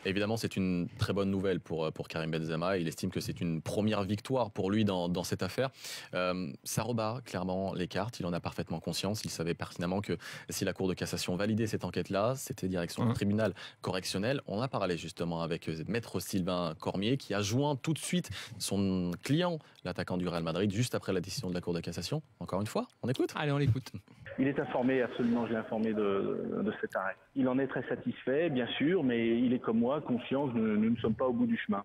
Évidemment, c'est une très bonne nouvelle pour Karim Benzema. Il estime que c'est une première victoire pour lui dans cette affaire. Ça rebat clairement les cartes. Il en a parfaitement conscience. Il savait pertinemment que si la Cour de cassation validait cette enquête-là, c'était direction du tribunal correctionnel. On a parlé justement avec maître Sylvain Cormier qui a joint tout de suite son client, l'attaquant du Real Madrid, juste après la décision de la Cour de cassation. Encore une fois, on écoute. Allez, on l'écoute. Il est informé, absolument, je l'ai informé de cet arrêt. Il en est très satisfait, bien sûr, mais il est comme moi, conscient que nous ne sommes pas au bout du chemin.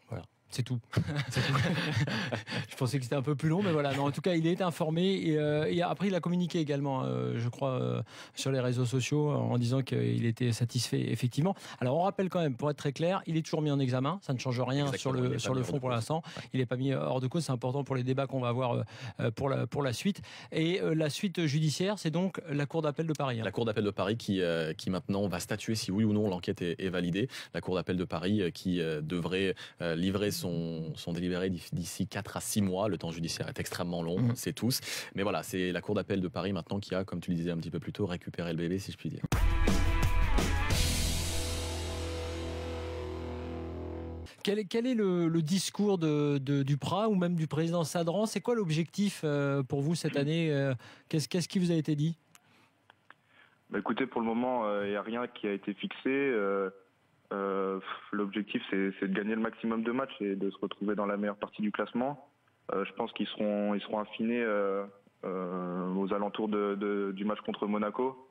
Voilà, c'est tout. C'est tout. Je pensais que c'était un peu plus long, mais voilà. Non, en tout cas, il est informé et après, il a communiqué également, je crois, sur les réseaux sociaux en disant qu'il était satisfait, effectivement. Alors, on rappelle quand même, pour être très clair, il est toujours mis en examen. Ça ne change rien sur le fond pour l'instant. Il n'est pas mis hors de cause. C'est important pour les débats qu'on va avoir pour la suite. Et la suite judiciaire, c'est donc la Cour d'appel de Paris. La Cour d'appel de Paris qui maintenant va statuer si oui ou non l'enquête est validée. La Cour d'appel de Paris qui devrait livrer son délibéré d'ici 4 à 6 mois. Le temps judiciaire est extrêmement long, c'est tous. Mais voilà, c'est la Cour d'appel de Paris maintenant qui a, comme tu le disais un petit peu plus tôt, récupéré le bébé, si je puis dire. Quel est le discours du PRA ou même du président Sadran? C'est quoi l'objectif pour vous cette année? Qu'est-ce qui vous a été dit? Écoutez, pour le moment, il n'y a rien qui a été fixé. L'objectif, c'est de gagner le maximum de matchs et de se retrouver dans la meilleure partie du classement. Je pense qu'ils seront affinés aux alentours du match contre Monaco.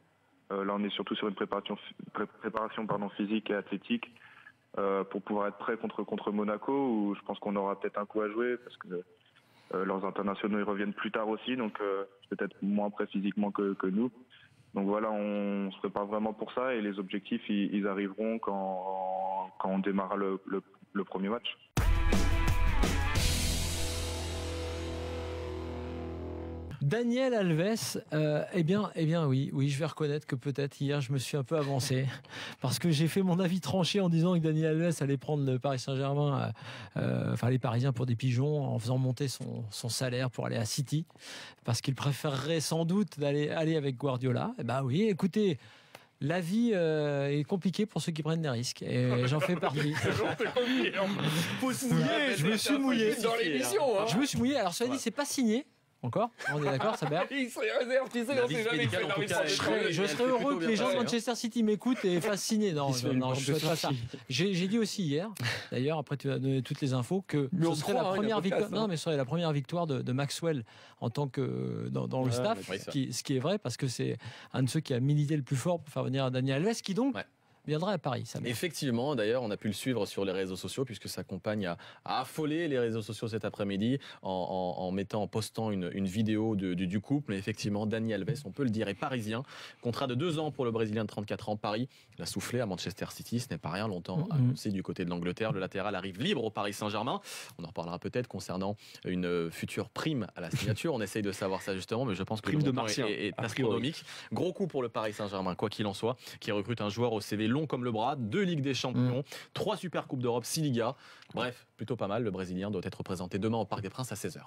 Là, on est surtout sur une préparation physique et athlétique pour pouvoir être prêt contre Monaco, où je pense qu'on aura peut-être un coup à jouer parce que leurs internationaux ils reviennent plus tard aussi, donc peut-être moins prêts physiquement que nous. Donc voilà, on se prépare vraiment pour ça et les objectifs, ils arriveront quand on démarre le premier match. Daniel Alves, eh bien oui, je vais reconnaître que peut-être hier je me suis un peu avancé parce que j'ai fait mon avis tranché en disant que Daniel Alves allait prendre le Paris Saint-Germain, les Parisiens pour des pigeons, en faisant monter son salaire pour aller à City, parce qu'il préférerait sans doute aller avec Guardiola. Eh ben oui, écoutez. La vie est compliquée pour ceux qui prennent des risques et j'en fais partie. Faut se mouiller. Je me suis mouillé dans l'émission. Je me suis mouillé. Alors ça dit, c'est pas signé. Encore, on est d'accord, ça berge. Il serait réserve, tu sais, on sait jamais. Je serais heureux que les gens de Manchester City m'écoutent et fassent signer. Non, je ne souhaite pas ça. J'ai dit aussi hier, d'ailleurs, après tu as donné toutes les infos, que ce serait la première victoire. Non, mais ce serait la première victoire de Maxwell en tant que dans le staff, ce qui est vrai parce que c'est un de ceux qui a milité le plus fort pour faire venir Daniel Alves, qui donc viendra à Paris. Effectivement, d'ailleurs, on a pu le suivre sur les réseaux sociaux puisque sa compagne a affolé les réseaux sociaux cet après-midi en postant une vidéo du couple. Mais effectivement, Dani Alves, on peut le dire, est parisien. Contrat de 2 ans pour le Brésilien de 34 ans, Paris. Il a soufflé à Manchester City, ce n'est pas rien, longtemps annoncé du côté de l'Angleterre. Le latéral arrive libre au Paris Saint-Germain. On en reparlera peut-être concernant une future prime à la signature. On essaye de savoir ça justement, mais je pense que prime le montant est astronomique. Gros coup pour le Paris Saint-Germain, quoi qu'il en soit, qui recrute un joueur au CV long comme le bras, 2 Ligues des Champions, 3 Super Coupes d'Europe, 6 Ligas. Bref, plutôt pas mal. Le Brésilien doit être représenté demain au Parc des Princes à 16h.